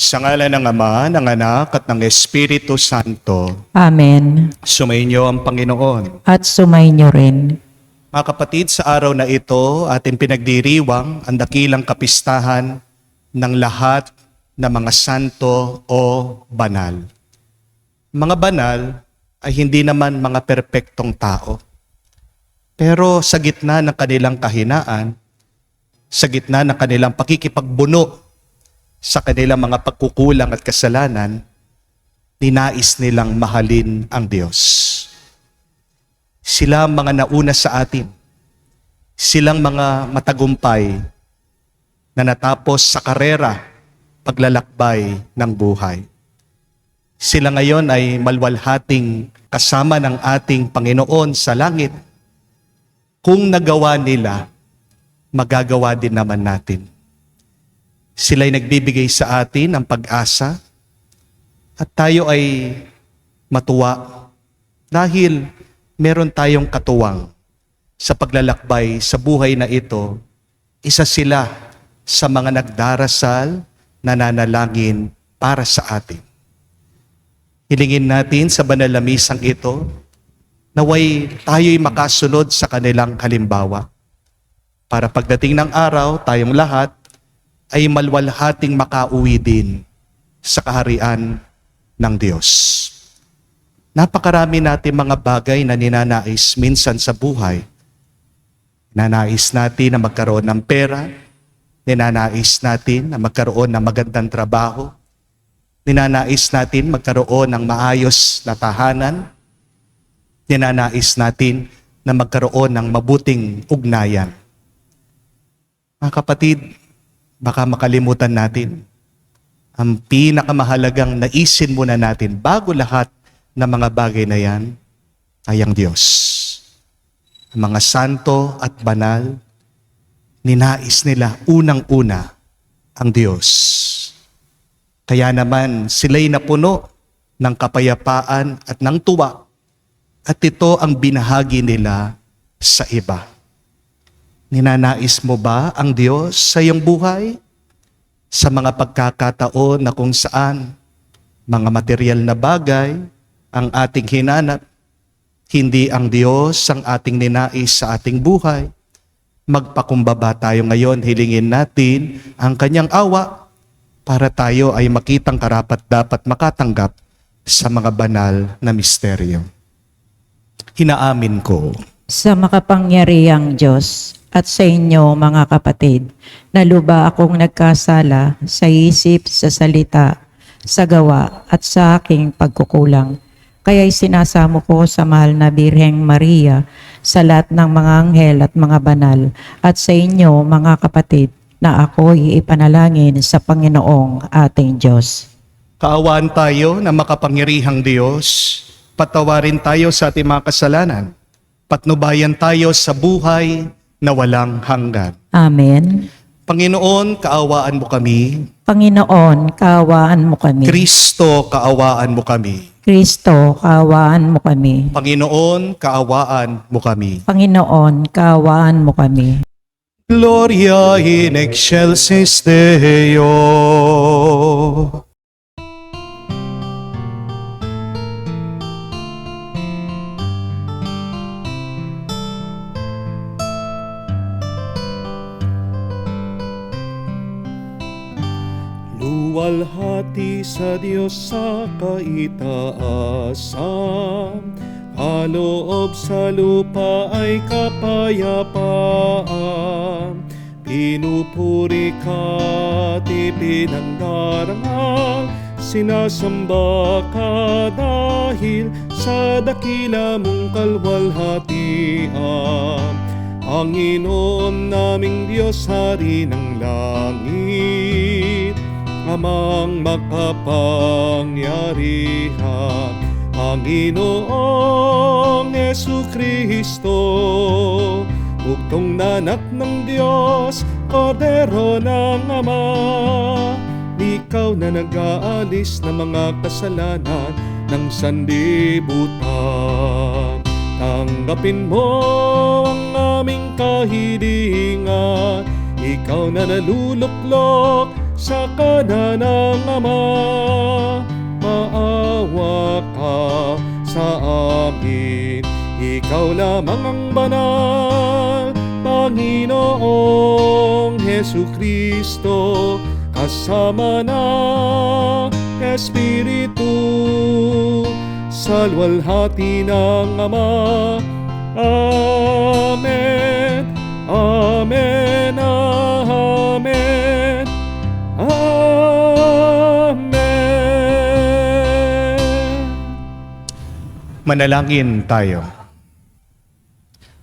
Sa ngalan ng Ama, ng Anak, at ng Espiritu Santo. Amen. Sumainyo ang Panginoon. At sumainyo rin. Mga kapatid, sa araw na ito, ating pinagdiriwang ang dakilang kapistahan ng lahat ng mga santo o banal. Mga banal ay hindi naman mga perpektong tao. Pero sa gitna ng kanilang kahinaan, sa gitna ng kanilang pakikipagbuno sa kanilang mga pagkukulang at kasalanan, ninais nilang mahalin ang Diyos. Sila ang mga nauna sa atin. Silang mga matagumpay na natapos sa karera, paglalakbay ng buhay. Sila ngayon ay malwalhating kasama ng ating Panginoon sa langit. Kung nagawa nila, magagawa din naman natin. Sila'y nagbibigay sa atin ng pag-asa at tayo ay matuwa dahil meron tayong katuwang sa paglalakbay sa buhay na ito. Isa sila sa mga nagdarasal, nananalangin para sa atin. Hilingin natin sa banal na misang ito, naway tayo'y makasunod sa kanilang halimbawa. Para pagdating ng araw, tayong lahat ay malwalhating makauwi din sa kaharian ng Diyos. Napakarami natin mga bagay na ninanais minsan sa buhay. Ninanais natin na magkaroon ng pera, ninanais natin na magkaroon ng magandang trabaho, ninanais natin magkaroon ng maayos na tahanan, ninanais natin na magkaroon ng mabuting ugnayan. Mga kapatid, baka makalimutan natin ang pinakamahalagang naisin muna natin bago lahat ng mga bagay na yan ay ang Diyos. Ang mga santo at banal, ninais nila unang-una ang Diyos. Kaya naman sila'y napuno ng kapayapaan at ng tuwa at ito ang binahagi nila sa iba. Ninanais mo ba ang Diyos sa iyong buhay? Sa mga pagkakataon na kung saan mga material na bagay ang ating hinanap, hindi ang Diyos ang ating ninais sa ating buhay. Magpakumbaba tayo ngayon, hilingin natin ang kanyang awa para tayo ay makitang karapat-dapat makatanggap sa mga banal na misteryo. Hinaamin ko Sa makapangyarihang Diyos at sa inyo mga kapatid, na luba akong nagkasala sa isip, sa salita, sa gawa at sa aking pagkukulang. Kaya'y sinasamo ko sa mahal na Birheng Maria, sa lahat ng mga anghel at mga banal, at sa inyo mga kapatid, na ako'y ipanalangin sa Panginoong ating Diyos. kaawaan tayo na makapangyarihang Diyos, patawarin tayo sa ating mga kasalanan, patnubayan tayo sa buhay na walang hanggan. Amen. Panginoon, kaawaan mo kami. Panginoon, kaawaan mo kami. Kristo, kaawaan mo kami. Kristo, kaawaan mo kami. Panginoon, kaawaan mo kami. Panginoon, kaawaan mo kami. Gloria in excelsis Deo. Luwalhati sa Diyos sa kaitaasan, kaloob sa lupa ay kapayapaan. Pinupuri ka't ipinangdarangal, sinasamba ka dahil sa dakila mong kalwalhatian. Panginoon naming Diyos, Hari ng langit, Amang makapangyarihan, Panginoong Jesucristo, bugtong na anak ng Diyos, Kordero ng Ama. Ikaw na nag-aalis ng mga kasalanan ng sanlibutan. Tanggapin mo ang aming kahilingan, ikaw na naluluklok sa kanan ng Ama. Maawa ka sa amin, ikaw lamang ang banal, Panginoong Hesukristo, kasama ng Espiritu, sa luwalhati ng Ama. Amen, amen, amen, amen. Manalangin tayo.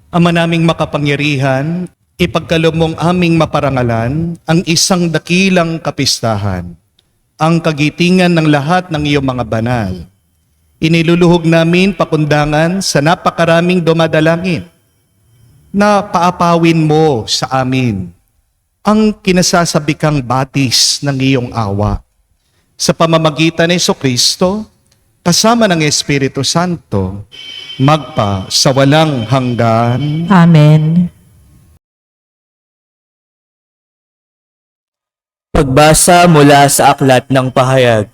Ama naming makapangyarihan, ipagkaloob mong aming maparangalan ang isang dakilang kapistahan, ang kagitingan ng lahat ng iyong mga banal. Iniluluhog namin pakundangan sa napakaraming dumadalangin na paapawin mo sa amin ang kinasasabikang batis ng iyong awa. Sa pamamagitan ni Jesucristo, kasama ng Espiritu Santo, magpa sa walang hanggan. Amen. Pagbasa mula sa Aklat ng Pahayag.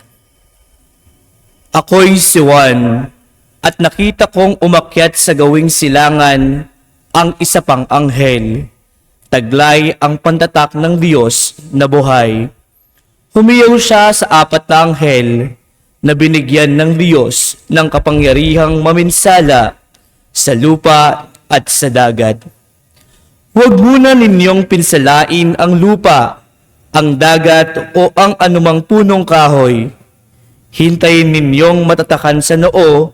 Ako'y si Juan, at nakita kong umakyat sa gawing silangan ang isa pang anghel. Taglay ang pantatak ng Diyos na buhay. Humiyaw siya sa apat na anghel na binigyan ng Diyos ng kapangyarihang maminsala sa lupa at sa dagat. Huwag muna ninyong pinsalain ang lupa, ang dagat o ang anumang punong kahoy. Hintayin ninyong matatakan sa noo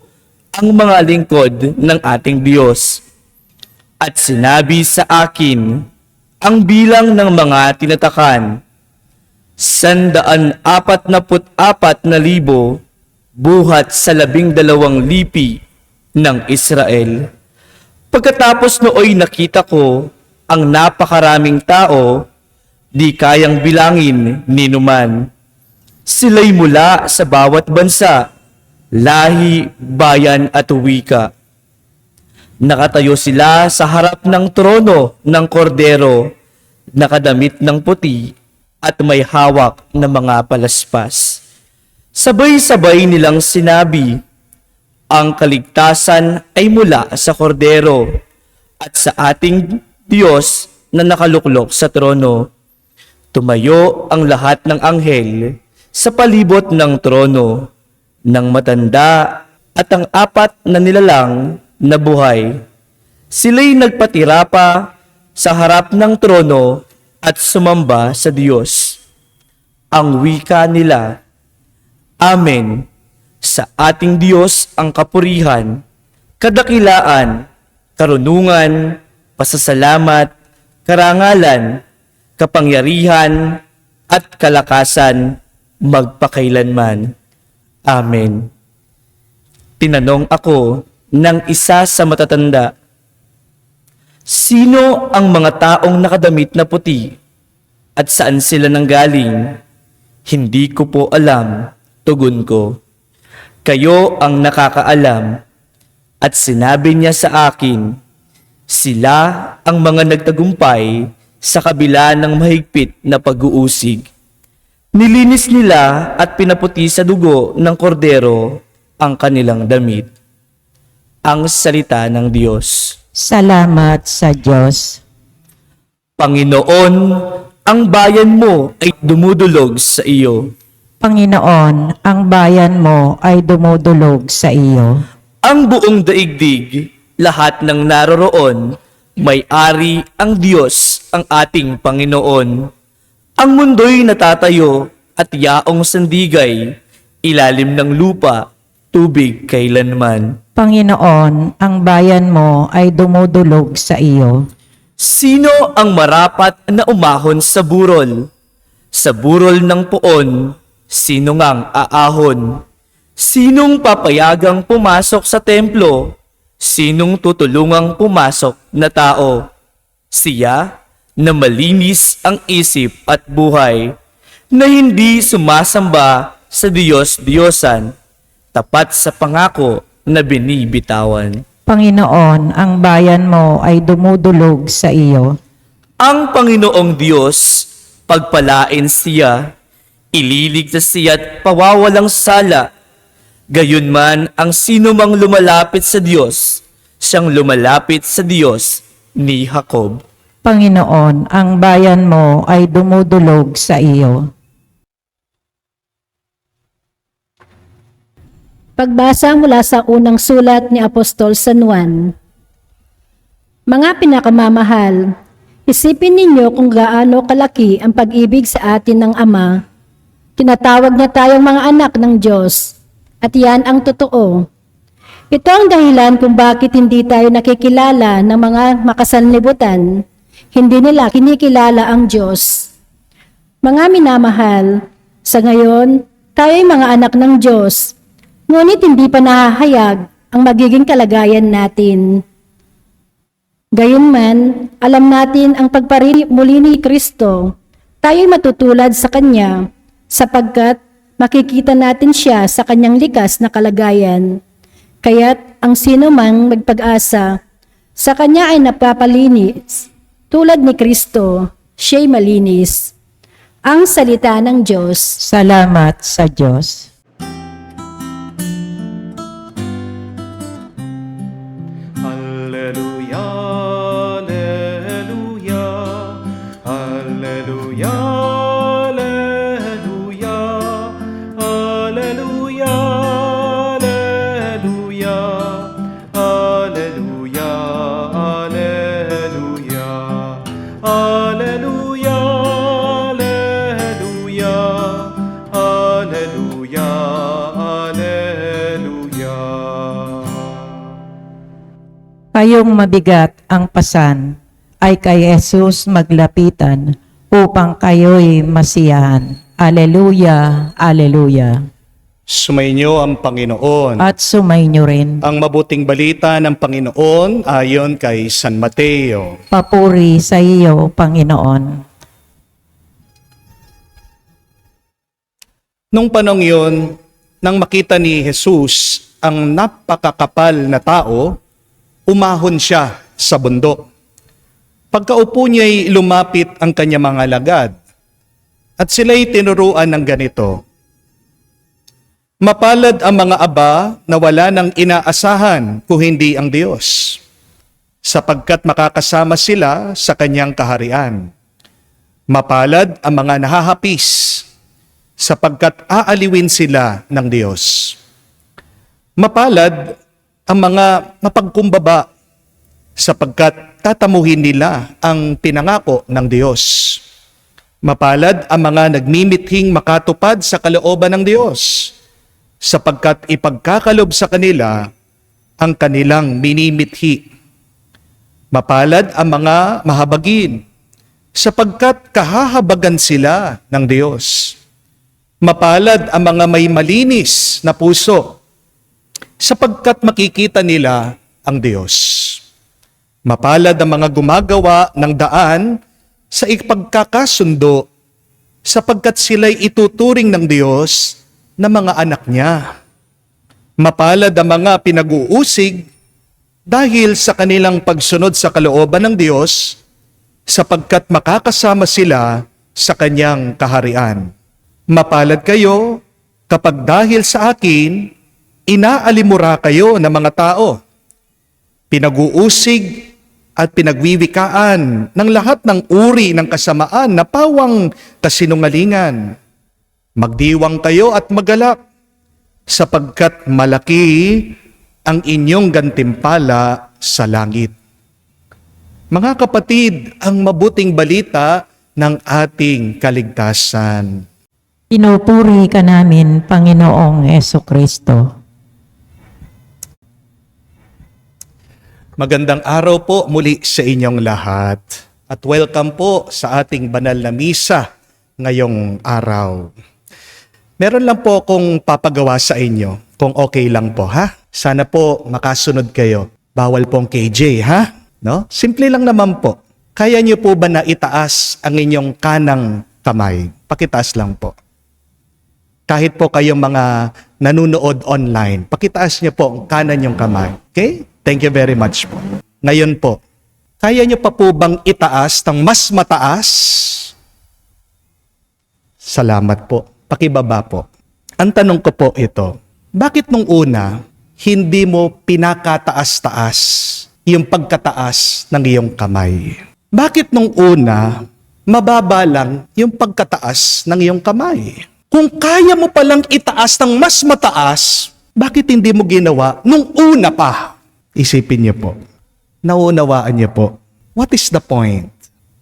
ang mga lingkod ng ating Diyos. At sinabi sa akin ang bilang ng mga tinatakan, 144,000 buhat sa 12 lipi ng Israel. Pagkatapos nooy nakita ko ang napakaraming tao, di kayang bilangin ni numan. Sila'y mula sa bawat bansa, lahi, bayan at wika. Nakatayo sila sa harap ng trono ng kordero, nakadamit ng puti at may hawak na mga palaspas. Sabay-sabay nilang sinabi, ang kaligtasan ay mula sa kordero at sa ating Diyos na nakaluklok sa trono. Tumayo ang lahat ng anghel sa palibot ng trono, ng matanda at ang apat na nilalang na buhay. Sila'y nagpatira pa sa harap ng trono at sumamba sa Diyos. Ang wika nila, Amen. Sa ating Diyos ang kapurihan, kadakilaan, karunungan, pasasalamat, karangalan, kapangyarihan, at kalakasan magpakailanman. Amen. Tinanong ako ng isa sa matatanda, sino ang mga taong nakadamit na puti at saan sila nanggaling? Hindi ko po alam, tugon ko. Kayo ang nakakaalam. At sinabi niya sa akin, sila ang mga nagtagumpay sa kabila ng mahigpit na pag-uusig. Nilinis nila at pinaputi sa dugo ng kordero ang kanilang damit. Ang salita ng Diyos. Salamat sa Diyos. Panginoon, ang bayan mo ay dumudulog sa iyo. Panginoon, ang bayan mo ay dumudulog sa iyo. Ang buong daigdig, lahat ng naroroon, may-ari ang Diyos, ang ating Panginoon. Ang mundo'y natatayo at yaong sandigay, ilalim ng lupa, tubig kailanman. Panginoon, ang bayan mo ay dumudulog sa iyo. Sino ang marapat na umahon sa burol? Sa burol ng puon, sino ngang aahon? Sinong papayagang pumasok sa templo? Sinong tutulungang pumasok na tao? Siya na malinis ang isip at buhay, na hindi sumasamba sa Diyos-Diyosan, tapat sa pangako na binibitawan. Panginoon, ang bayan mo ay dumudulog sa iyo. Ang Panginoong Diyos Pagpalain siya, ililigtas siya at pawawalang sala. Gayunman ang sino mang lumalapit sa Diyos, siyang lumalapit sa Diyos ni Jacob. Panginoon, ang bayan mo ay dumudulog sa iyo. Pagbasa mula sa unang sulat ni Apostol San Juan. Mga pinakamamahal, isipin ninyo kung gaano kalaki ang pag-ibig sa atin ng Ama. Tinatawag niya tayong mga anak ng Diyos, at yan ang totoo. Ito ang dahilan kung bakit hindi tayo nakikilala ng mga makasanlibutan. Hindi nila kinikilala ang Diyos. Mga minamahal, sa ngayon, tayo'y mga anak ng Diyos, ngunit hindi pa nahahayag ang magiging kalagayan natin. Gayunman, alam natin ang pagparimuli ni Kristo, tayo'y matutulad sa Kanya, sapagkat makikita natin siya sa Kanyang likas na kalagayan. Kaya't ang sino mang magpag-asa, sa Kanya ay napapalinis, tulad ni Kristo, siya'y malinis. Ang salita ng Diyos. Salamat sa Diyos. Alleluia, alleluia, alleluia, alleluia, alleluia, alleluia, alleluia, alleluia, alleluia, alleluia, alleluia, alleluia. Kayong mabigat ang pasan ay kay Jesus maglapitan upang kayo'y masiyahan. Aleluya, aleluya. Sumainyo ang Panginoon. At sumainyo rin. Ang mabuting balita ng Panginoon ayon kay San Mateo. Papuri sa iyo, Panginoon. Nung panong yun, nang makita ni Jesus ang napakakapal na tao, umahon siya sa bundok. Pagkaupo niya'y lumapit ang kanyang mga alagad, at sila'y tinuruan ng ganito, "Mapalad ang mga aba na wala ng inaasahan kung hindi ang Diyos, sapagkat makakasama sila sa kanyang kaharian. Mapalad ang mga nahahapis, sapagkat aaliwin sila ng Diyos. Mapalad ang mga mapagkumbaba, sapagkat tatamuhin nila ang pinangako ng Diyos. Mapalad ang mga nagmimithing makatupad sa kalooban ng Diyos, sapagkat ipagkakalob sa kanila ang kanilang minimithi. Mapalad ang mga mahabagin, sapagkat kahahabagan sila ng Diyos. Mapalad ang mga may malinis na puso, sapagkat makikita nila ang Diyos. Mapalad ang mga gumagawa ng daan sa ipagkakasundo, sapagkat sila'y ituturing ng Diyos na mga anak niya. Mapalad ang mga pinag-uusig dahil sa kanilang pagsunod sa kalooban ng Diyos, sapagkat makakasama sila sa kanyang kaharian. Mapalad kayo kapag dahil sa akin, inaalimura kayo ng mga tao, pinag-uusig at pinagwiwikaan ng lahat ng uri ng kasamaan na pawang kasinungalingan. Magdiwang kayo at magalak, sapagkat malaki ang inyong gantimpala sa langit." Mga kapatid, ang mabuting balita ng ating kaligtasan. Pinupuri ka namin, Panginoong Jesucristo. Magandang araw po muli sa inyong lahat at welcome po sa ating banal na misa ngayong araw. Meron lang po akong papagawa sa inyo kung okay lang po, ha? Sana po makasunod kayo. Bawal pong KJ, ha? No? Simple lang naman po. Kaya niyo po ba na itaas ang inyong kanang kamay? Pakitaas lang po. Kahit po kayong mga nanunood online, pakitaas niyo po ang kanan yung kamay. Okay? Thank you very much po. Ngayon po, kaya niyo pa po bang itaas ng mas mataas Salamat po. Pakibaba po. Ang tanong ko po ito, bakit nung una, hindi mo pinakataas-taas yung pagkataas ng iyong kamay? Bakit nung una, mababa lang yung pagkataas ng iyong kamay? Kung kaya mo palang itaas ng mas mataas, bakit hindi mo ginawa nung una pa? Isipin niyo po. Naunawaan niyo po. What is the point?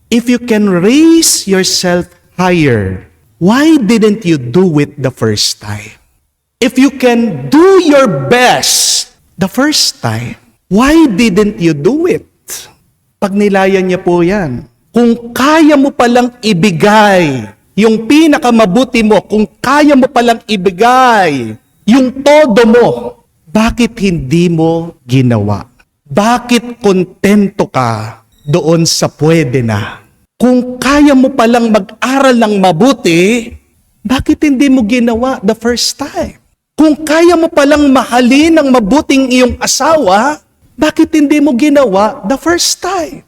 If you can raise yourself higher, why didn't you do it the first time? If you can do your best the first time, why didn't you do it? Pag nilayan niya po yan, kung kaya mo palang ibigay yung pinakamabuti mo, kung kaya mo palang ibigay yung todo mo, bakit hindi mo ginawa? Bakit kontento ka doon sa pwede na? Kung kaya mo palang mag-aral ng mabuti, bakit hindi mo ginawa the first time? Kung kaya mo palang mahalin ng mabuting iyong asawa, bakit hindi mo ginawa the first time?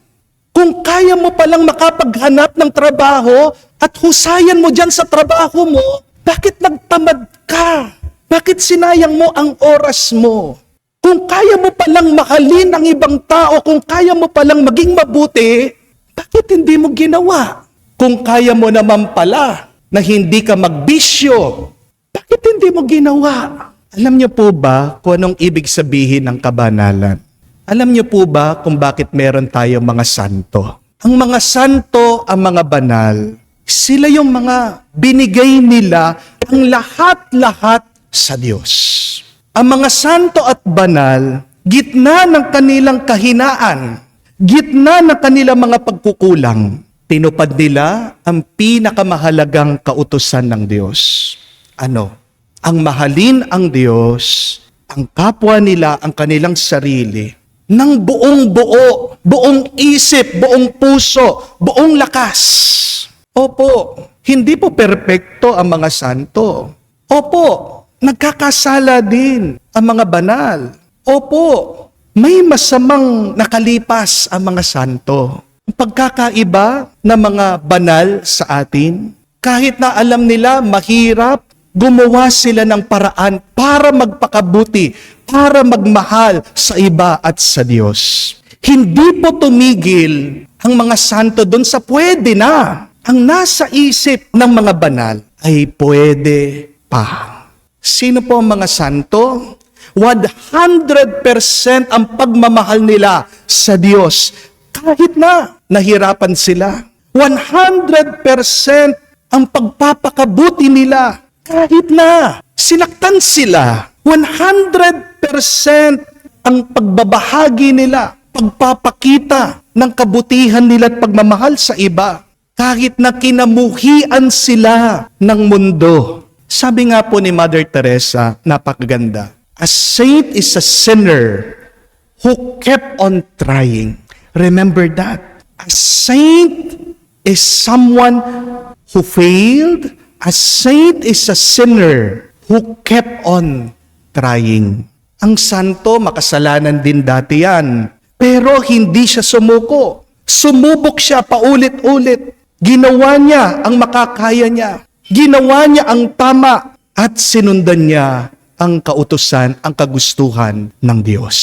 Kung kaya mo palang makapaghanap ng trabaho at husayan mo dyan sa trabaho mo, bakit nagtamad ka? Bakit sinayang mo ang oras mo? Kung kaya mo palang mahalin ang ibang tao, kung kaya mo palang maging mabuti, bakit hindi mo ginawa? Kung kaya mo naman pala na hindi ka magbisyo, bakit hindi mo ginawa? Alam niyo po ba kung anong ibig sabihin ng kabanalan? Alam niyo po ba kung bakit meron tayong mga santo? Ang mga santo, ang mga banal, sila yung mga binigay nila ang lahat-lahat sa Diyos. Ang mga santo at banal, gitna ng kanilang kahinaan, gitna ng kanilang mga pagkukulang, tinupad nila ang pinakamahalagang kautusan ng Diyos. Ano? Ang mahalin ang Diyos, ang kapwa nila, ang kanilang sarili, ng buong buo, buong isip, buong puso, buong lakas. Opo, hindi po perpekto ang mga santo. Opo, nagkakasala din ang mga banal. Opo, may masamang nakalipas ang mga santo. Ang pagkakaiba ng mga banal sa atin, kahit na alam nila mahirap, gumawa sila ng paraan para magpakabuti, para magmahal sa iba at sa Diyos. Hindi po tumigil ang mga santo doon sa pwede na. Ang nasa isip ng mga banal ay pwede pa. Sino po ang mga santo? 100% ang pagmamahal nila sa Diyos. Kahit na nahirapan sila. 100% ang pagpapakabuti nila. Kahit na sinaktan sila. 100% ang pagbabahagi nila. Pagpapakita ng kabutihan nila at pagmamahal sa iba. Kahit na kinamuhian sila ng mundo. Sabi nga po ni Mother Teresa, napakaganda. A saint is a sinner who kept on trying. Remember that. A saint is someone who failed. A saint is a sinner who kept on trying. Ang santo, makasalanan din dati yan. Pero hindi siya sumuko. Sumubok siya paulit-ulit. Ginawa niya ang makakaya niya. Ginawa niya ang tama at sinundan niya ang kautusan, ang kagustuhan ng Diyos.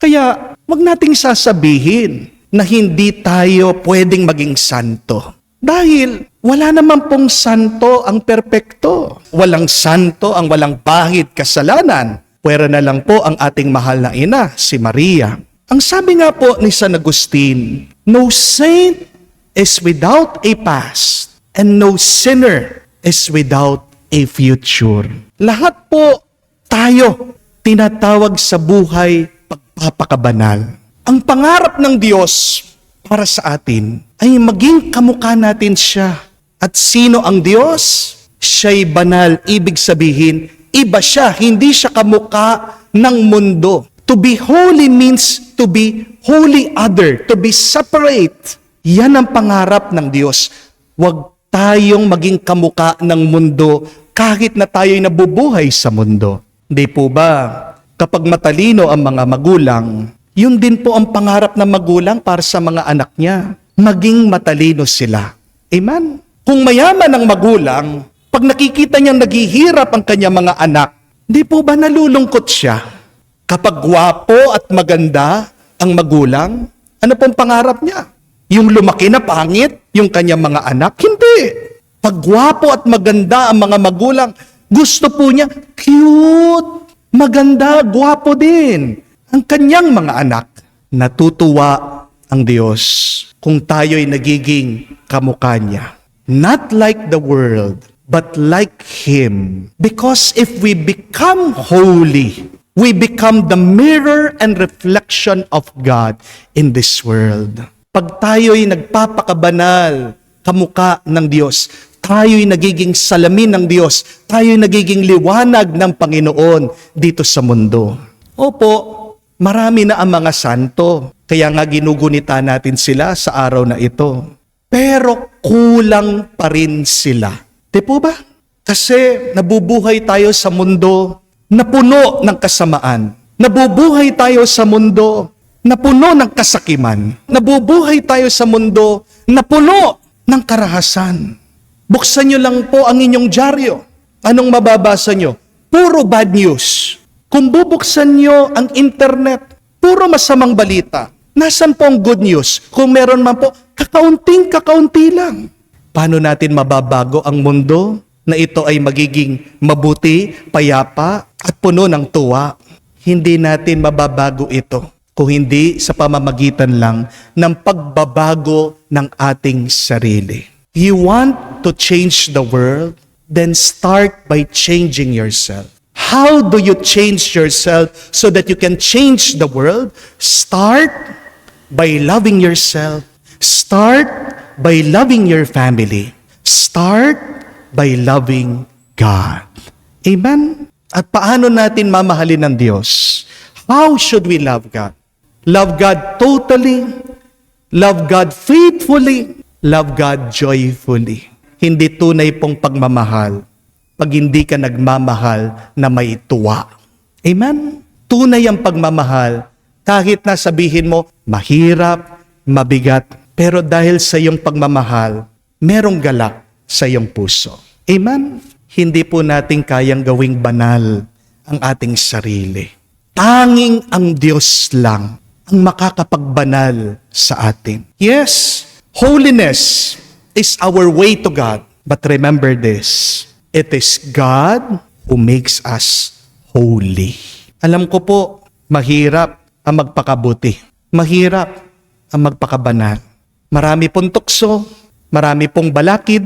Kaya, wag nating sasabihin na hindi tayo pwedeng maging santo. Dahil wala naman pong santo ang perpekto. Walang santo ang walang bahid kasalanan. Pwera na lang po ang ating mahal na ina, si Maria. Ang sabi nga po ni San Agustin, no saint is without a past and no sinner is without a future. Lahat po tayo tinatawag sa buhay pagpapakabanal. Ang pangarap ng Diyos para sa atin ay maging kamukha natin siya. At sino ang Diyos? Siya'y banal. Ibig sabihin, iba siya. Hindi siya kamukha ng mundo. To be holy means to be holy other, to be separate. Yan ang pangarap ng Diyos. Huwag tayong maging kamukha ng mundo kahit na tayo'y nabubuhay sa mundo. Hindi po ba? Kapag matalino ang mga magulang, yun din po ang pangarap ng magulang para sa mga anak niya. Maging matalino sila. Amen? Kung mayaman ang magulang, pag nakikita niyang naghihirap ang kanyang mga anak, di po ba nalulungkot siya? Kapag gwapo at maganda ang magulang, ano pong pangarap niya? Yung lumaki na pangit, yung kanyang mga anak? Hindi. Pag gwapo at maganda ang mga magulang, gusto po niya, cute, maganda, gwapo din ang kanyang mga anak. Natutuwa ang Diyos kung tayo'y nagiging kamukha niya. Not like the world, but like Him. Because if we become holy, we become the mirror and reflection of God in this world. Pag tayo'y nagpapakabanal, kamukha ng Diyos, tayo'y nagiging salamin ng Diyos, tayo'y nagiging liwanag ng Panginoon dito sa mundo. Opo, marami na ang mga santo, kaya nga ginugunita natin sila sa araw na ito. Pero kulang pa rin sila. Di po ba? Kasi nabubuhay tayo sa mundo na puno ng kasamaan. Nabubuhay tayo sa mundo na puno ng kasakiman. Nabubuhay tayo sa mundo na puno ng karahasan. Buksan nyo lang po ang inyong dyaryo. Anong mababasa nyo? Puro bad news. Kung bubuksan nyo ang internet, puro masamang balita. Nasaan po ang good news? Kung meron man po, kakaunti lang. Paano natin mababago ang mundo na ito ay magiging mabuti, payapa, at puno ng tuwa? Hindi natin mababago ito kung hindi sa pamamagitan lang ng pagbabago ng ating sarili. You want to change the world? Then start by changing yourself. How do you change yourself so that you can change the world? Start by loving yourself. Start by loving your family. Start by loving God. Amen? At paano natin mamahalin ng Diyos? How should we love God? Love God totally. Love God faithfully. Love God joyfully. Hindi tunay pong pagmamahal pag hindi ka nagmamahal na may tuwa. Amen? Tunay ang pagmamahal kahit na sabihin mo, mahirap, mabigat, pero dahil sa iyong pagmamahal, merong galak sa iyong puso. Amen? Hindi po natin kayang gawing banal ang ating sarili. Tanging ang Diyos lang ang makakapagbanal sa atin. Yes, holiness is our way to God. But remember this, it is God who makes us holy. Alam ko po, mahirap ang magpakabuti. Mahirap ang magpakabanal. Marami pong tukso, marami pong balakid,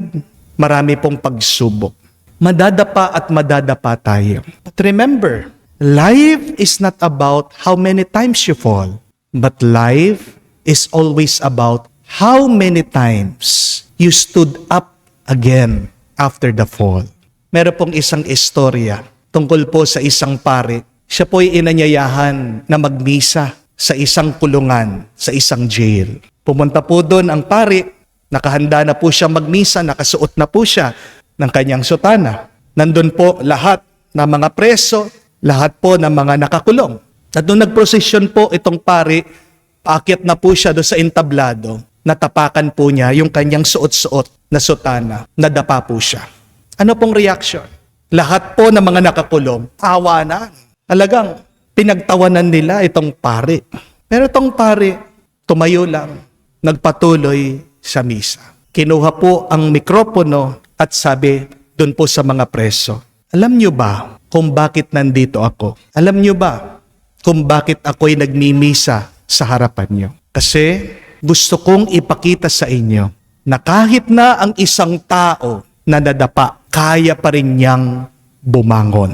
marami pong pagsubok. Madadapa at madadapa tayo. But remember, life is not about how many times you fall, but life is always about how many times you stood up again after the fall. Meron pong isang istorya tungkol po sa isang pari. Siya po'y inanyayahan na magmisa sa isang kulungan, sa isang jail. Pumunta po doon ang pari, nakahanda na po siya magmisa, nakasuot na po siya ng kanyang sutana. Nandun po lahat ng mga preso, lahat po ng mga nakakulong. At doon nagprosesyon po itong pari, paakyat na po siya doon sa entablado, natapakan po niya yung kanyang suot-suot na sutana, nadapa po siya. Ano pong reaction? Lahat po ng mga nakakulong, tawanan. Talagang pinagtawanan nila itong pari. Pero itong pari, tumayo lang, nagpatuloy sa misa. Kinuha po ang mikropono at sabi doon po sa mga preso, alam niyo ba kung bakit nandito ako? Alam niyo ba kung bakit ako'y nagmimisa sa harapan niyo? Kasi gusto kong ipakita sa inyo na kahit na ang isang tao na nadapa, kaya pa rin niyang bumangon.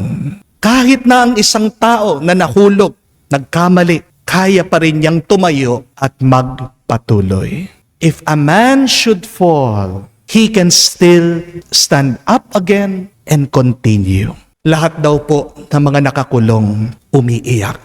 Kahit na ang isang tao na nahulog, nagkamali, kaya pa rin niyang tumayo at magpatuloy. If a man should fall, he can still stand up again and continue. Lahat daw po ng mga nakakulong umiiyak.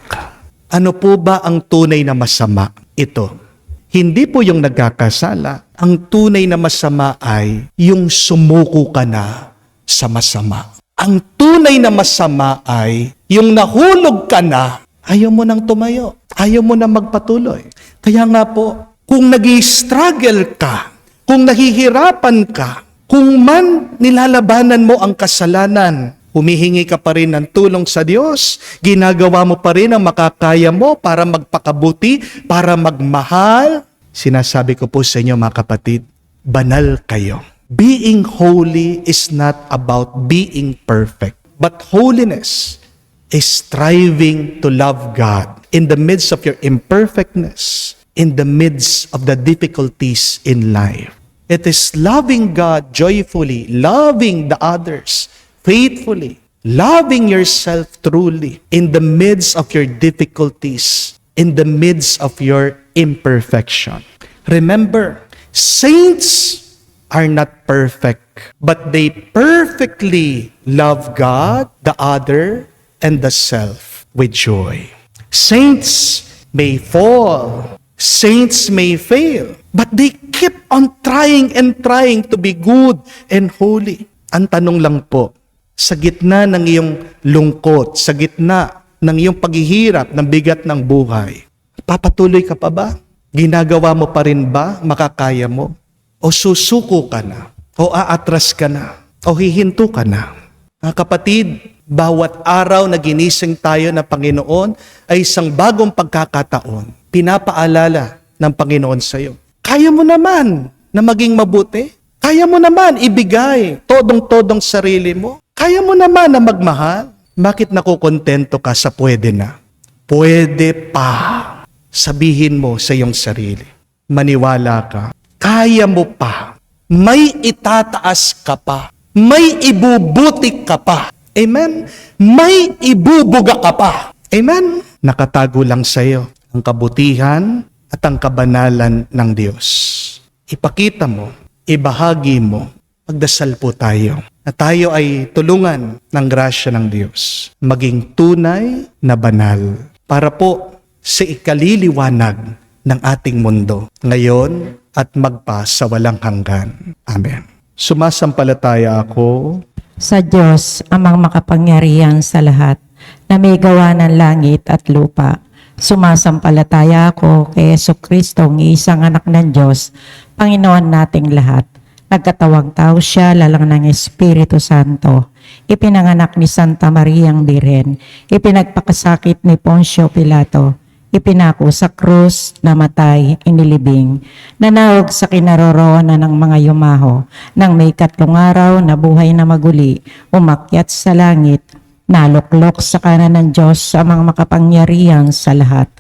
Ano po ba ang tunay na masama? Ito. Hindi po yung nagkakasala. Ang tunay na masama ay yung sumuko ka na sa masama. Ang tunay na masama ay yung nahulog ka na, ayaw mo nang tumayo. Ayaw mo nang magpatuloy. Kaya nga po, kung nag-i-struggle ka, kung nahihirapan ka, Kung man nilalabanan mo ang kasalanan, humihingi ka pa rin ng tulong sa Diyos, ginagawa mo pa rin ang makakaya mo para magpakabuti, para magmahal. Sinasabi ko po sa inyo mga kapatid, banal kayo. Being holy is not about being perfect, but holiness is striving to love God in the midst of your imperfectness, in the midst of the difficulties in life. It is loving God joyfully, loving the others faithfully, loving yourself truly in the midst of your difficulties, in the midst of your imperfection. Remember, saints are not perfect, but they perfectly love God, the other, and the self with joy. Saints may fall, saints may fail, but they keep on trying and trying to be good and holy. Ang tanong lang po, sa gitna ng iyong lungkot, sa gitna ng iyong paghihirap, ng bigat ng buhay, papatuloy ka pa ba? Ginagawa mo pa rin ba? Makakaya mo? O susuko ka na? O aatras ka na? O hihinto ka na? Mga kapatid, bawat araw na ginising tayo ng Panginoon ay isang bagong pagkakataon. Pinapaalala ng Panginoon sa iyo. Kaya mo naman na maging mabuti. Kaya mo naman ibigay todong-todong sarili mo. Kaya mo naman na magmahal. Bakit nakukontento ka sa pwede na? Pwede pa. Sabihin mo sa iyong sarili. Maniwala ka. Kaya mo pa. May itataas ka pa. May ibubutik ka pa. Amen? May ibubuga ka pa. Amen? Nakatago lang sa iyo ang kabutihan at ang kabanalan ng Diyos. Ipakita mo, ibahagi mo, magdasal po tayo na tayo ay tulungan ng grasya ng Diyos, maging tunay na banal para po sa ikaliliwanag ng ating mundo ngayon at magpa sa walang hanggan. Amen. Sumasampalataya ako Sa Diyos, amang makapangyarihan sa lahat, na may gawa ng langit at lupa. Sumasampalataya ako kay Jesucristo, ang isang anak ng Diyos, Panginoon nating lahat. Nagkatawang tao siya, lalang ng Espiritu Santo. Ipinanganak ni Santa Maria ang Birhen. Ipinagpakasakit ni Poncio Pilato. Ipinako sa krus, namatay, inilibing. Nanawag sa kinaroroonan ng mga yumaho. Nang may 3 araw na buhay na maguli, umakyat sa langit. Naluklok sa kanan ng Diyos sa mga makapangyarihan sa lahat.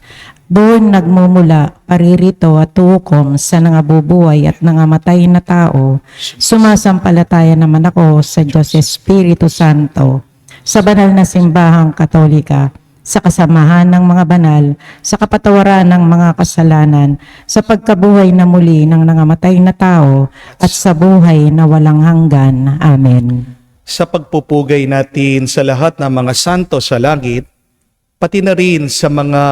Doon nagmumula, paririto at tukom sa nangabubuhay at nangamatay na tao. Sumasampalataya naman ako sa Diyos Espiritu Santo, sa banal na simbahang Katolika, sa kasamahan ng mga banal, sa kapatawaran ng mga kasalanan, sa pagkabuhay na muli ng nangamatay na tao, at sa buhay na walang hanggan. Amen. sa pagpupugay natin sa lahat ng mga santo sa langit, pati na rin sa mga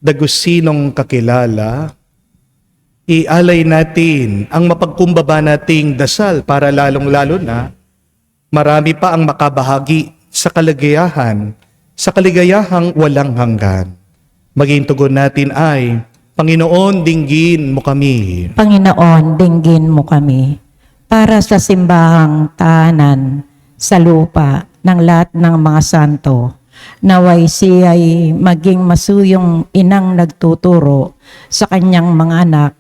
dagusinong kakilala, ialay natin ang mapagkumbaba nating dasal para lalong-lalo na marami pa ang makabahagi sa kaligayahang walang hanggan. Maging tugon natin ay, Panginoon, dinggin mo kami. Panginoon, dinggin mo kami para sa simbahang tahanan sa lupa ng lahat ng mga santo. Naway siya'y maging masuyong inang nagtuturo sa kanyang mga anak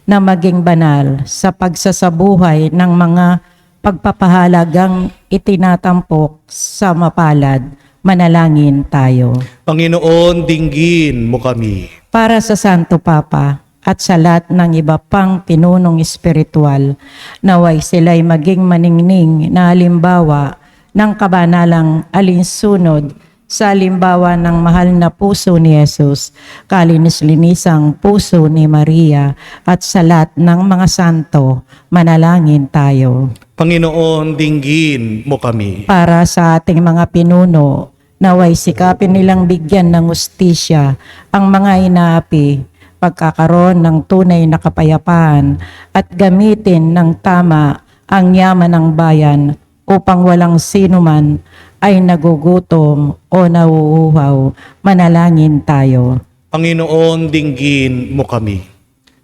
na maging banal sa pagsasabuhay ng mga pagpapahalagang itinatampok sa mapalad. Manalangin tayo. Panginoon, dinggin mo kami. Para sa Santo Papa at sa lahat ng iba pang pinunong espiritual, naway sila'y maging maningning na halimbawa ng kabanalang alinsunod sa halimbawa ng mahal na puso ni Jesus, kalinis-linisang puso ni Maria, at sa lahat ng mga santo, manalangin tayo. Panginoon, dinggin mo kami. Para sa ating mga pinuno, naway sikapin nilang bigyan ng hustisya ang mga inaapi, pagkakaroon ng tunay na kapayapaan, at gamitin ng tama ang yaman ng bayan upang walang sino man ay nagugutom o nauuhaw. Manalangin tayo. Panginoon, dinggin mo kami.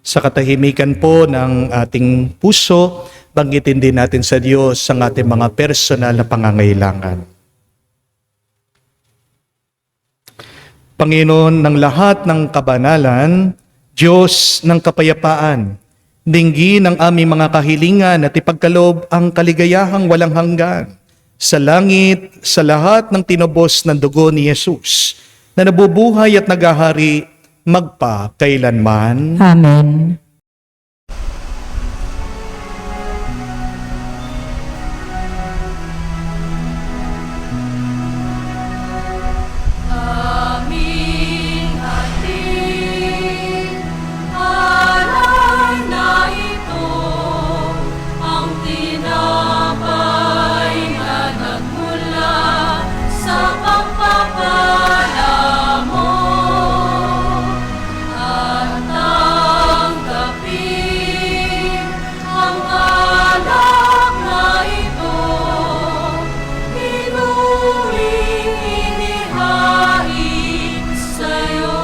Sa katahimikan po ng ating puso, banggitin din natin sa Diyos ang ating mga personal na pangangailangan. Panginoon ng lahat ng kabanalan, Diyos ng kapayapaan, dinggin ang aming mga kahilingan at ipagkaloob ang kaligayahang walang hanggan sa langit, sa lahat ng tinubos ng dugo ni Jesus na nabubuhay at nagahari magpa-kailanman. Amen. Aming ating alay na ito, ang tinapay na nagmula sa pagpapala mo. At tanggapin ang alak na ito, inuwing inihain sa'yo.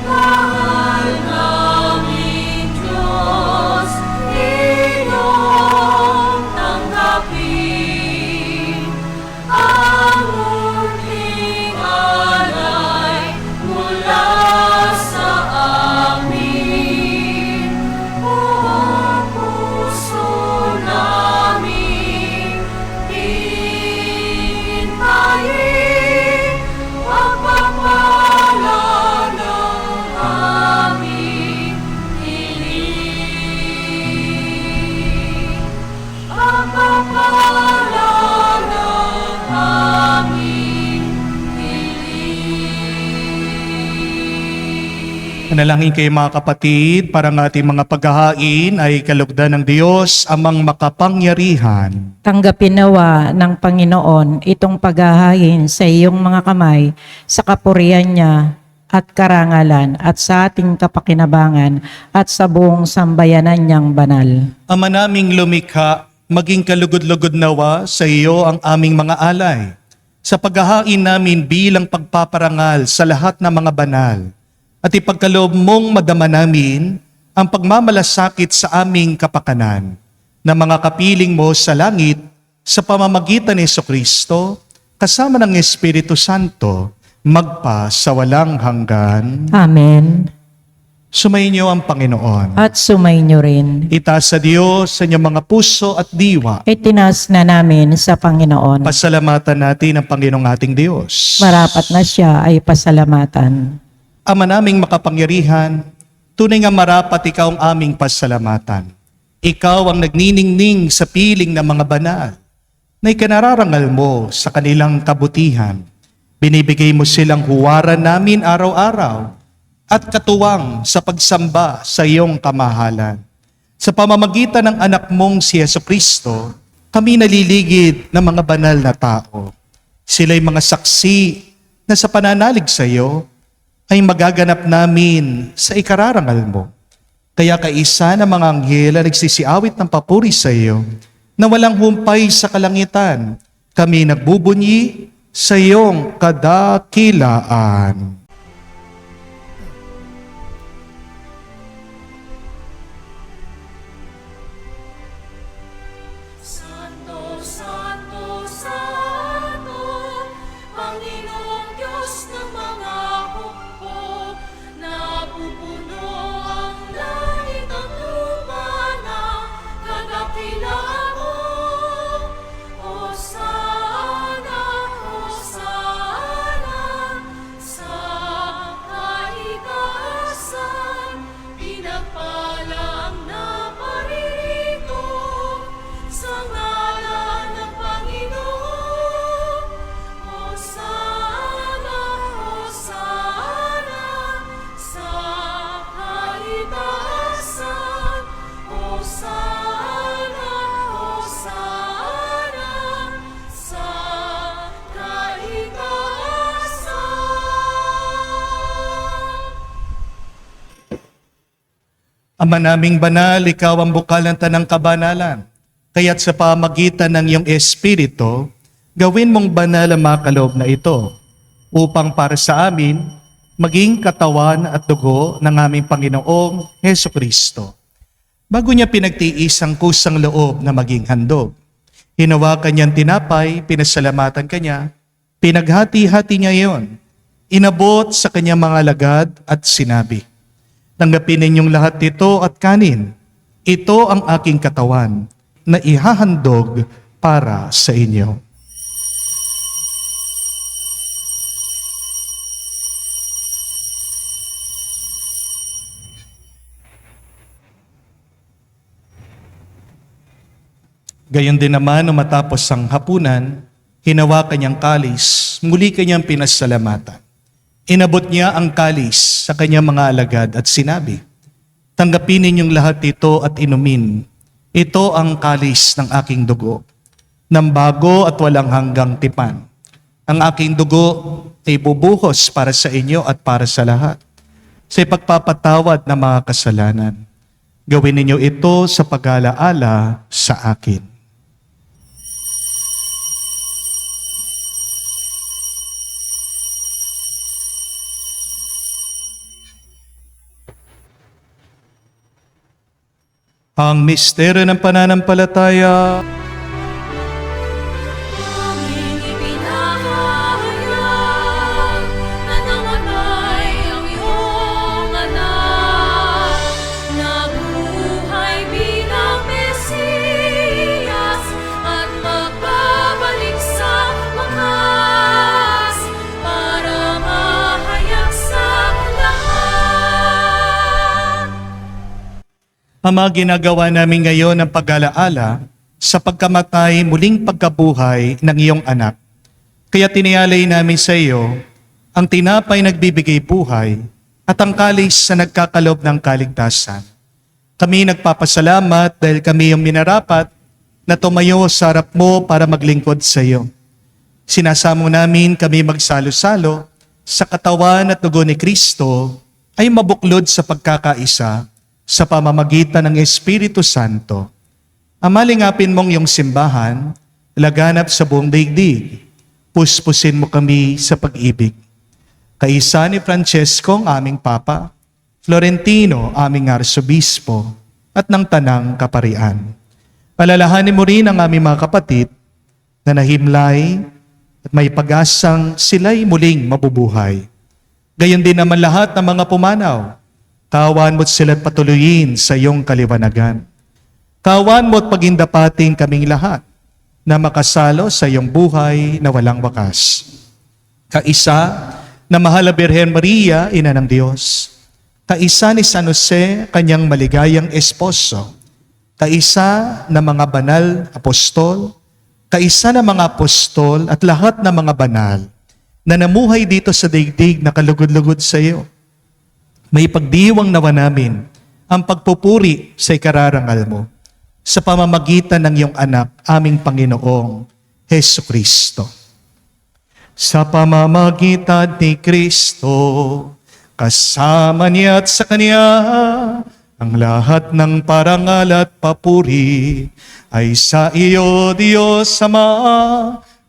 Mahal naming Diyos, iyong tanggapin ang munting alay mula sa amin. Buong puso namin hintayin pagpapala ng aming hiling. Pagpapala ng aming hiling. Manalangin kayo mga kapatid, para ang ating mga paghahain ay kalugdan ng Diyos amang makapangyarihan. Tanggapin nawa ng Panginoon itong paghahain sa iyong mga kamay sa kapurihan niya at karangalan at sa ating kapakinabangan at sa buong sambayanan niyang banal. Ama naming lumikha, maging kalugod-lugod nawa sa iyo ang aming mga alay. Sa paghahain namin bilang pagpaparangal sa lahat ng mga banal. At ipagkaloob mong madama namin ang pagmamalasakit sa aming kapakanan na mga kapiling mo sa langit sa pamamagitan ni Jesucristo kasama ng Espiritu Santo magpa sa walang hanggan. Amen. Sumainyo ang Panginoon. At sumainyo rin. Itaas sa Diyos sa inyong mga puso at diwa. Itinas na namin sa Panginoon. Pasalamatan natin ang Panginoong ating Diyos. Marapat na siya ay pasalamatan. Ama naming makapangyarihan, tunay nga marapat ikaw ang aming pasalamatan. Ikaw ang nagniningning sa piling ng mga banal, na ikinararangal mo sa kanilang kabutihan. Binibigay mo silang huwaran namin araw-araw at katuwang sa pagsamba sa iyong kamahalan. Sa pamamagitan ng anak mong si Jesucristo, kami naliligid ng mga banal na tao. Sila'y mga saksi na sa pananalig sa iyo, ay magaganap namin sa ikararangal mo. Kaya kaisa ng mga anghel na nagsisiawit ng papuri sa iyo, na walang humpay sa kalangitan, kami nagbubunyi sa iyong kadakilaan. Santo, Santo, Santo, Panginoong Diyos ng mga hukbo, napupuno ang langit at lupa ng kadakilaan mo. Hosana, Hosana, sa kaitaasan, pinagpala ang naparirito sa ngalan ng Panginoon. Hosana, Hosana, sa kaitaasan. Hosana, Hosana, sa kaitaasan. Ama naming banal, ikaw ang bukal ng tanang kabanalan. Kaya't sa pamagitan ng iyong Espiritu, gawin mong banal ang mga kaloob na ito, upang para sa amin maging katawan at dugo ng aming Panginoong Heso Kristo. Bago niya pinagtiis ang kusang loob na maging handog, hinawakan niyang tinapay, pinasalamatan kanya, pinaghati-hati niya iyon, inabot sa kanyang mga alagad at sinabi, "Tanggapin ninyong lahat ito at kanin. Ito ang aking katawan na ihahandog para sa inyo." Gayon din naman nung matapos ang hapunan, hinawakan niyang kalis, muli kanyang pinasalamatan. Inabot niya ang kalis sa kanyang mga alagad at sinabi, "Tanggapin ninyong lahat ito at inumin. Ito ang kalis ng aking dugo, ng bago at walang hanggang tipan. Ang aking dugo ay bubuhos para sa inyo at para sa lahat, sa ipagpapatawad ng mga kasalanan. Gawin ninyo ito sa pag-alaala sa akin." Ang misteryo ng pananampalataya. Aming ipinahayag na namatay ang iyong anak, nabuhay bilang Mesiyas at magbabalik sa wakas para mahayag sa lahat. Ama, ginagawa namin ngayon ang pag-alaala sa pagkamatay muling pagkabuhay ng iyong anak. Kaya tiniyalay namin sa iyo ang tinapay nagbibigay buhay at ang kalis na nagkakalob ng kaligtasan. Kami nagpapasalamat dahil kami yung minarapat na tumayo sa harap mo para maglingkod sa iyo. Sinasamo namin kami magsalo-salo sa katawan at dugo ni Kristo ay mabuklod sa pagkakaisa sa pamamagitan ng Espiritu Santo. Amalingapin mong iyong simbahan, laganap sa buong daigdig. Puspusin mo kami sa pag-ibig. Kaisa ni Francesco, ang aming Papa, Florentino, aming Arsobispo, at ng Tanang Kaparian. Palalahanin mo rin ang aming mga kapatid na nahimlay at may pag-asang sila'y muling mabubuhay. Gayon din naman lahat ng mga pumanaw. Kawan mo't sila't patuloyin sa iyong kaliwanagan. Kawan mo't pagindapating kaming lahat na makasalo sa iyong buhay na walang wakas. Kaisa na mahal na Birhen Maria, Ina ng Diyos. Kaisa ni San Jose, kanyang maligayang esposo. Kaisa na mga banal apostol. Kaisa na mga apostol at lahat ng mga banal na namuhay dito sa daigdig na kalugod-lugod sa iyo. May pagdiwang nawa namin ang pagpupuri sa ikararangal mo sa pamamagitan ng iyong anak, aming Panginoong Heso Kristo. Sa pamamagitan ni Kristo, kasama niya at sa Kanya, ang lahat ng parangal at papuri ay sa iyo, Diyos Ama,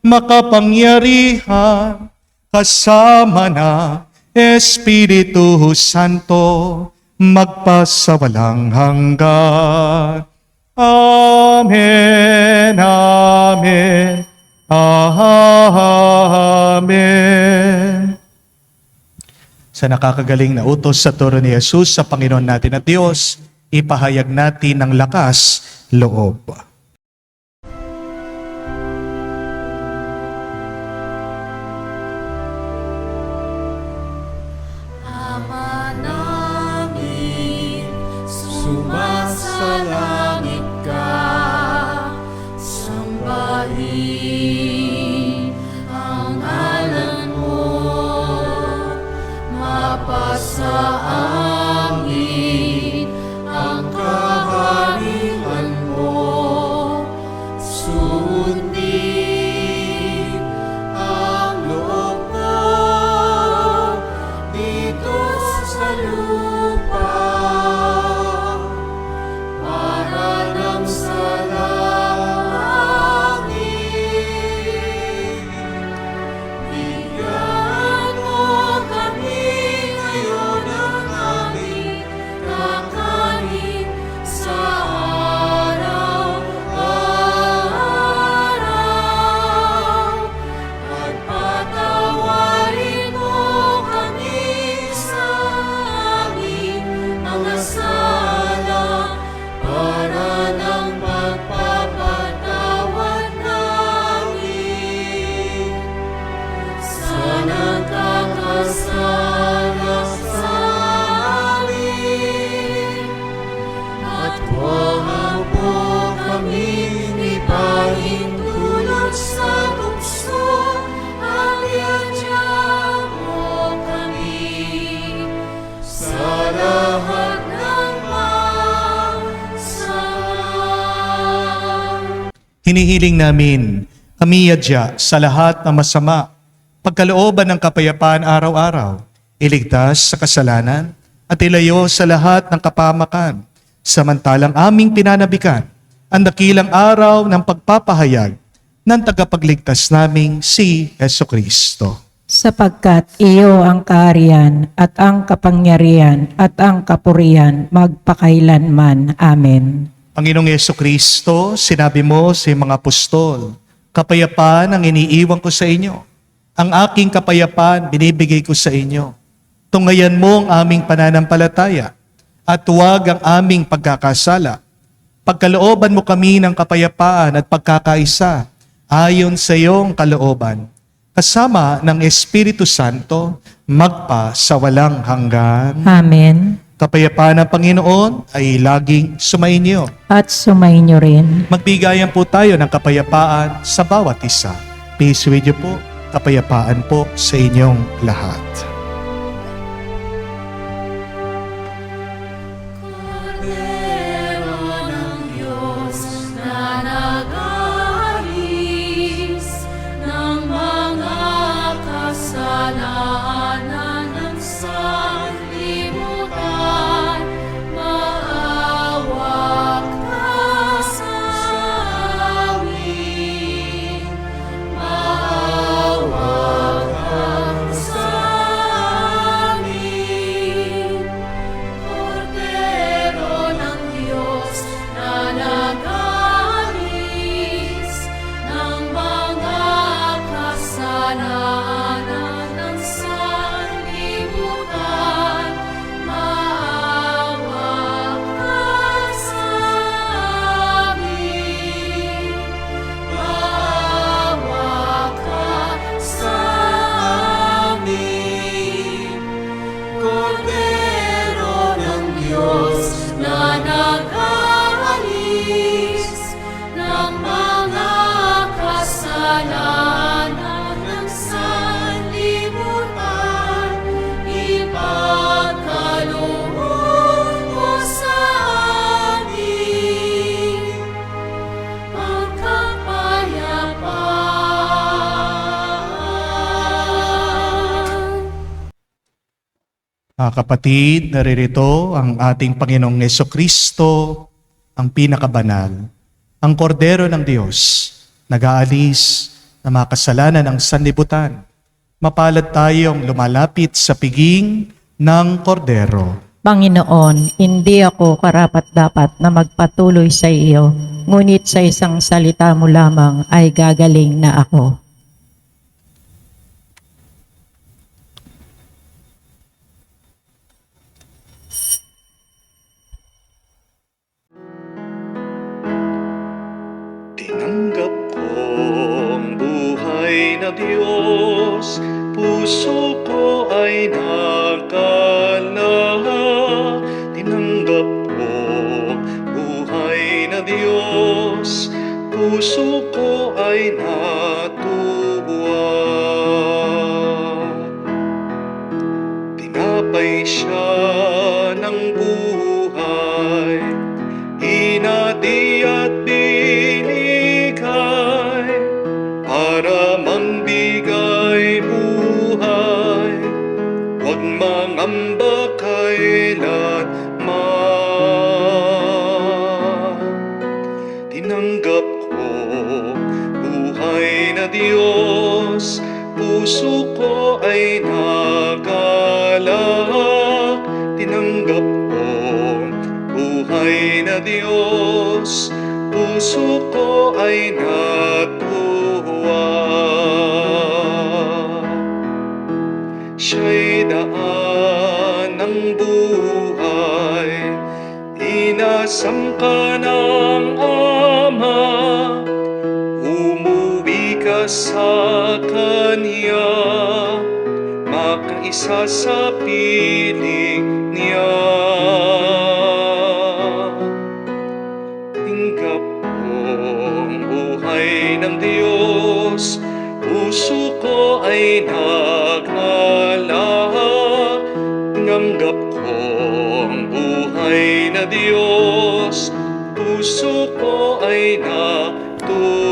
makapangyarihan, kasama na Espiritu Santo, magpasawalang hanggan. Amen, amen, amen. Sa nakakagaling na utos sa turo ni Jesus sa Panginoon natin at Diyos, ipahayag natin ng lakas loob. Ama namin, sumasalangit ka, sambahin ang ngalan mo, mapasa amin ang kaharian mo, Hinihiling namin kami yadya sa lahat ng masama, pagkalooban ng kapayapaan araw-araw, iligtas sa kasalanan at ilayo sa lahat ng kapamakan, samantalang aming pinanabikan ang dakilang araw ng pagpapahayag ng tagapagligtas naming si Jesucristo. Sapagkat iyo ang kaharian at ang kapangyarihan at ang kapurihan magpakailanman. Amen. Panginoong Jesucristo, sinabi mo sa mga apostol, kapayapaan ang iniiwan ko sa inyo. Ang aking kapayapaan binibigay ko sa inyo. Tungayan mo ang aming pananampalataya at huwag ang aming pagkakasala. Pagkalooban mo kami ng kapayapaan at pagkakaisa ayon sa iyong kalooban. Kasama ng Espiritu Santo, magpa sa walang hanggan. Amen. Kapayapaan ng Panginoon ay laging sumainyo. At sumainyo rin. Magbigayan po tayo ng kapayapaan sa bawat isa. Peace with you po. Kapayapaan po sa inyong lahat. Kordero ng Diyos na nag-aalis ng mga kasalanan ng sanlibutan, maawa ka sa amin. Maawa ka sa amin. Kordero ng Diyos na nag-aalis ng mga kasalanan ng sanlibutan, maawa ka sa amin. Maawa ka sa amin. Kordero ng Diyos na nag-aalis ng mga kasalanan ng sanlibutan, ipagkaloob mo sa amin ang kapayapaan. Mga kapatid, naririto ang ating Panginoong Jesucristo, ang pinakabanal, ang kordero ng Diyos, nag-aalis ng mga kasalanan ng sanlibutan. Mapalad tayong lumalapit sa piging ng kordero. Panginoon, hindi ako karapat-dapat na magpatuloy sa iyo, ngunit sa isang salita mo lamang ay gagaling na ako. Tinanggap ko ang buhay na Diyos, puso ko ay nakalaya. Tinanggap ko buhay na Diyos, puso ko ay natuwa. Tinapay siya ng buhay, hinati at binigay para mangbigay buhay. Huwag mangamba kailanman. Tinanggap ko buhay na Diyos, puso ko ay nagalak. Tinanggap ko buhay na Diyos, puso ko ay natuwa. Siya'y daan ng buhay, inasam ka ng Ama, umuwi ka sa Kanya, makaisa sa piling niya. Tinggap kong buhay ng Diyos, puso ko ay naghalak. Tinanggap kong buhay na Diyos, puso ko ay natuwa.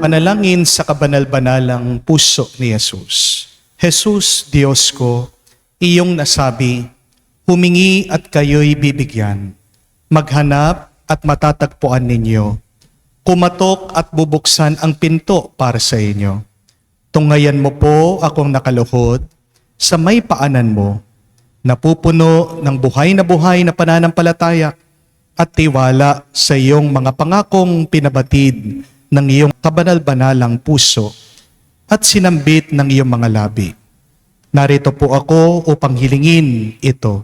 Panalangin sa kabanal-banalang puso ni Jesus. Jesus, Diyos ko, iyong nasabi, humingi at kayo'y bibigyan. Maghanap at matatagpuan ninyo. Kumatok at bubuksan ang pinto para sa inyo. Tunghayan mo po akong nakaluhod sa may paanan mo, napupuno ng buhay na pananampalataya at tiwala sa iyong mga pangakong pinabatid ng iyong kabanal-banalang puso at sinambit ng iyong mga labi. Narito po ako upang hilingin ito.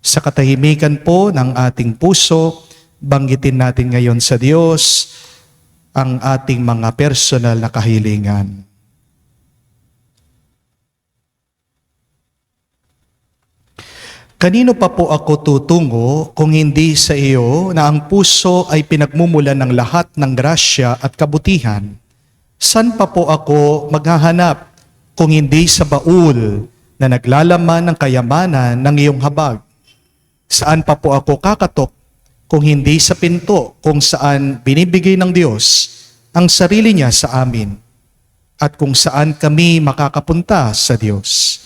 Sa katahimikan po ng ating puso, banggitin natin ngayon sa Diyos ang ating mga personal na kahilingan. Kanino pa po ako tutungo kung hindi sa iyo na ang puso ay pinagmumulan ng lahat ng grasya at kabutihan? San pa po ako maghahanap kung hindi sa baul na naglalaman ng kayamanan ng iyong habag? Saan pa po ako kakatok kung hindi sa pinto kung saan binibigay ng Diyos ang sarili niya sa amin at kung saan kami makakapunta sa Diyos?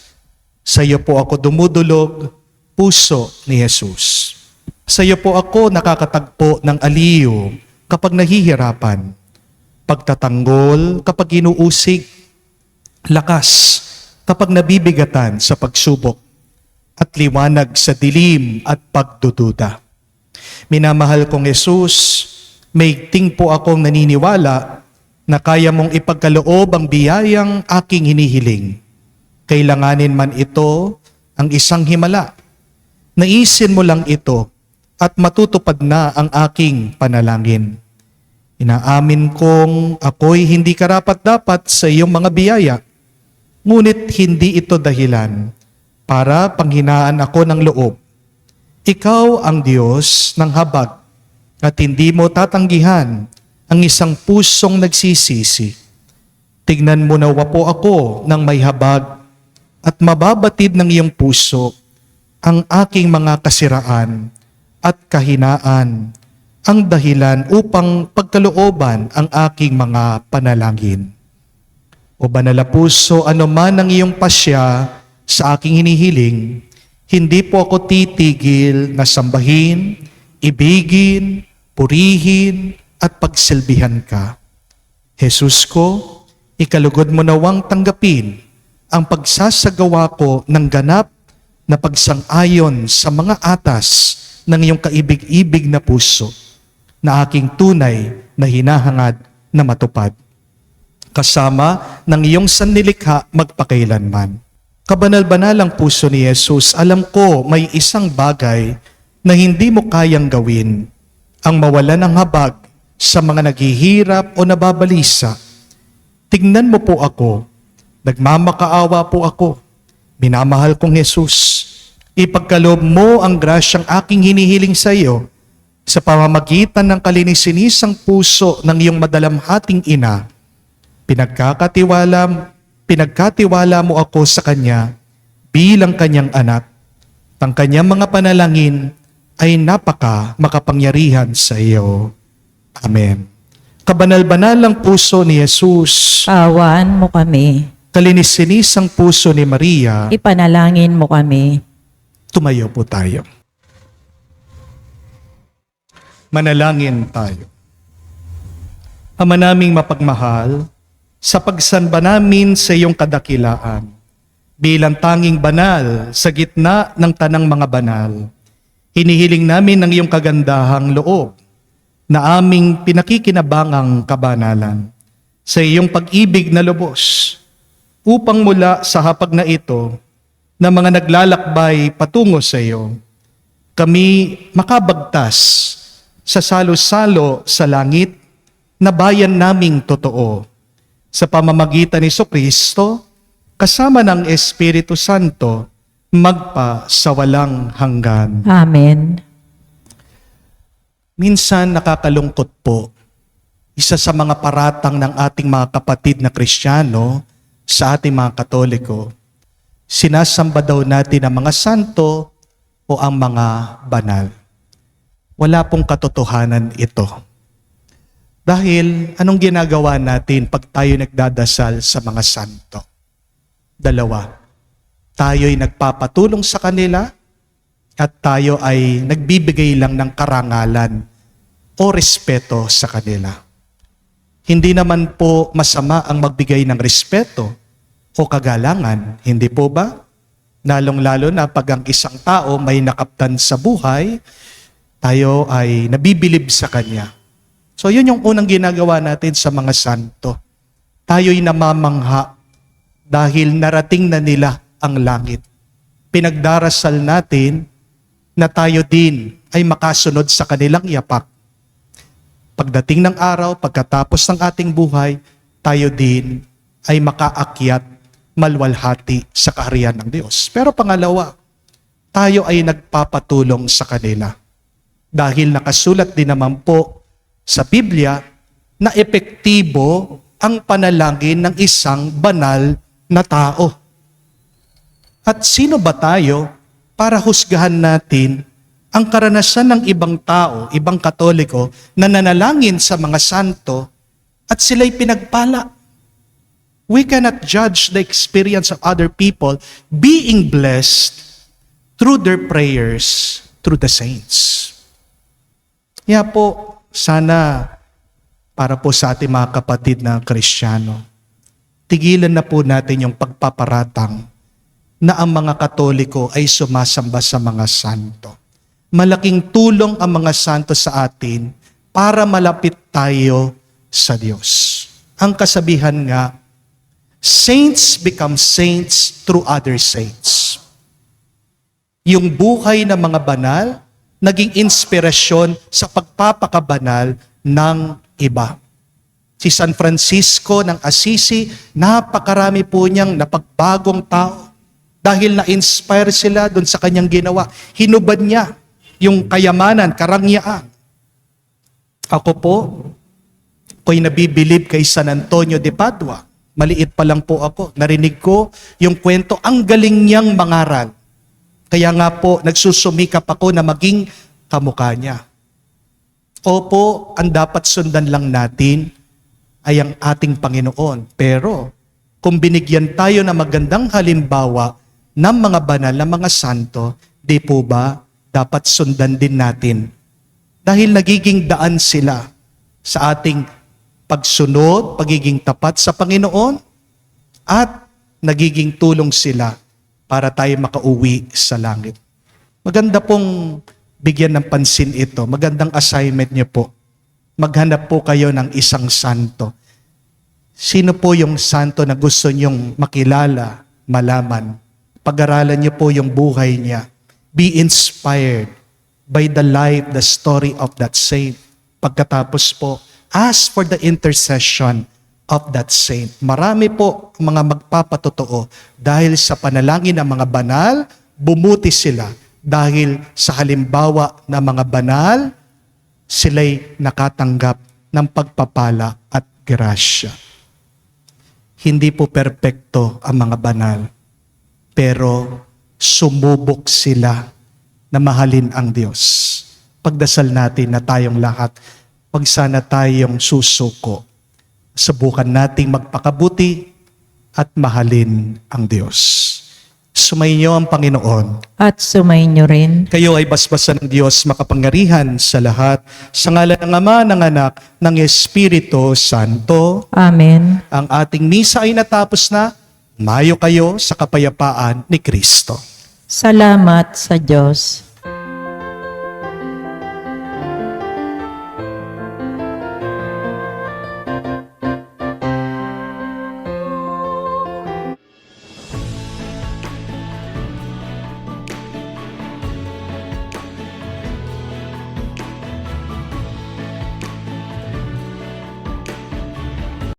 Sa iyo po ako dumudulog, puso ni Jesus. Sa iyo po ako nakakatagpo ng aliw kapag nahihirapan, pagtatanggol kapag inuusig, lakas kapag nabibigatan sa pagsubok, at liwanag sa dilim at pagdududa. Minamahal kong Jesus, maigting po akong naniniwala na kaya mong ipagkaloob ang biyayang aking hinihiling. Kailanganin man ito ang isang himala. Naisin mo lang ito at matutupad na ang aking panalangin. Inaamin kong ako'y hindi karapat-dapat sa iyong mga biyaya, ngunit hindi ito dahilan para panghinaan ako ng loob. Ikaw ang Diyos ng habag at hindi mo tatanggihan ang isang pusong nagsisisi. Tignan mo nawa po ako ng may habag at mababatid ng iyong puso ang aking mga kasiraan at kahinaan, ang dahilan upang pagkalooban ang aking mga panalangin. O banal na puso, ano man ang iyong pasya sa aking hinihiling, hindi po ako titigil na sambahin, ibigin, purihin, at pagsilbihan ka. Jesus ko, ikalugod mo nawang tanggapin ang pagsasagawa ko ng ganap na pagsang-ayon sa mga atas ng iyong kaibig-ibig na puso na aking tunay na hinahangad na matupad. Kasama ng iyong sanlilikha magpakailanman. Kabanal-banalang puso ni Jesus, alam ko may isang bagay na hindi mo kayang gawin, ang mawala ng habag sa mga naghihirap o nababalisa. Tingnan mo po ako, nagmamakaawa po ako. Minamahal kong Jesus, ipagkaloob mo ang grasyang aking hinihiling sa iyo sa pamamagitan ng kalininisang puso ng iyong madalamhating ina. Pinagkatiwala mo ako sa Kanya bilang Kanyang anak. Ang Kanyang mga panalangin ay makapangyarihan sa iyo. Amen. Kabanal-banalang puso ni Jesus, Pawaan mo kami. kalininisang puso ni Maria, Ipanalangin mo kami. tumayo po tayo. Manalangin tayo. Ama naming mapagmahal, sa pagsamba namin sa iyong kadakilaan, bilang tanging banal sa gitna ng tanang mga banal, hinihiling namin ang iyong kagandahang loob na aming pinakikinabangang kabanalan sa iyong pag-ibig na lubos, upang mula sa hapag na ito na mga naglalakbay patungo sa iyo, kami makabagtas sa salo-salo sa langit na bayan naming totoo sa pamamagitan ni Kristo kasama ng Espiritu Santo magpa sa walang hanggan. Amen. Minsan nakakalungkot po, isa sa mga paratang ng ating mga kapatid na Kristiyano sa ating mga Katoliko, sinasamba daw natin ang mga santo o ang mga banal. Wala pong katotohanan ito. Dahil anong ginagawa natin pag tayo nagdadasal sa mga santo? Dalawa. Tayo'y nagpapatulong sa kanila at tayo ay nagbibigay lang ng karangalan o respeto sa kanila. Hindi naman po masama ang magbigay ng respeto o kagalangan, hindi po ba? Lalong-lalo na pag ang isang tao may nakaptan sa buhay, tayo ay nabibilib sa kanya. So yun yung unang ginagawa natin sa mga santo. Tayo'y namamangha dahil narating na nila ang langit. Pinagdarasal natin na tayo din ay makasunod sa kanilang yapak. Pagdating ng araw, pagkatapos ng ating buhay, tayo din ay makaakyat, malwalhati sa kaharian ng Diyos. Pero pangalawa, tayo ay nagpapatulong sa kanila. Dahil nakasulat din naman po sa Biblia na epektibo ang panalangin ng isang banal na tao. At sino ba tayo para husgahan natin ang karanasan ng ibang tao, ibang Katoliko na nanalangin sa mga santo at sila'y pinagpala? We cannot judge the experience of other people being blessed through their prayers through the saints. Kaya po, sana para po sa ating mga kapatid na Kristiyano, tigilan na po natin yung pagpaparatang na ang mga Katoliko ay sumasamba sa mga santo. Malaking tulong ang mga santo sa atin para malapit tayo sa Diyos. Ang kasabihan nga, saints become saints through other saints. Yung buhay ng mga banal, naging inspirasyon sa pagpapakabanal ng iba. Si San Francisco ng Assisi, napakarami po niyang napagbagong tao dahil na-inspire sila doon sa kanyang ginawa. Hinubad niya yung kayamanan, karangyaan. Ako po, ako'y nabibilib kay San Antonio de Padua. Maliit pa lang po ako. Narinig ko yung kwento, ang galing niyang mangaral. Kaya nga po, nagsusumikap ako na maging kamukha niya. Opo, ang dapat sundan lang natin ay ang ating Panginoon. Pero, kung binigyan tayo ng magandang halimbawa ng mga banal na mga santo, di po ba dapat sundan din natin? Dahil nagiging daan sila sa ating pagsunod, pagiging tapat sa Panginoon, at nagiging tulong sila para tayo makauwi sa langit. Maganda pong bigyan ng pansin ito. Magandang assignment niyo po. Maghanap po kayo ng isang santo. Sino po yung santo na gusto niyong makilala, malaman? Pag-aralan niyo po yung buhay niya. Be inspired by the life, the story of that saint. Pagkatapos po, ask for the intercession of that saint. Marami po mga magpapatotoo dahil sa panalangin ng mga banal, bumuti sila dahil sa halimbawa ng mga banal, sila'y nakatanggap ng pagpapala at grasya. Hindi po perpekto ang mga banal, pero sumubok sila na mahalin ang Diyos. Pagdasal natin na tayong lahat, pag sana tayong susuko, subukan nating magpakabuti at mahalin ang Diyos. Sumainyo ang Panginoon. At sumainyo rin. Kayo ay basbasan ng Diyos makapangyarihan sa lahat. Sa ngalan ng Ama, ng Anak, ng Espiritu Santo. Amen. Ang ating misa ay natapos na. Mayo kayo sa kapayapaan ni Kristo. Salamat sa Diyos.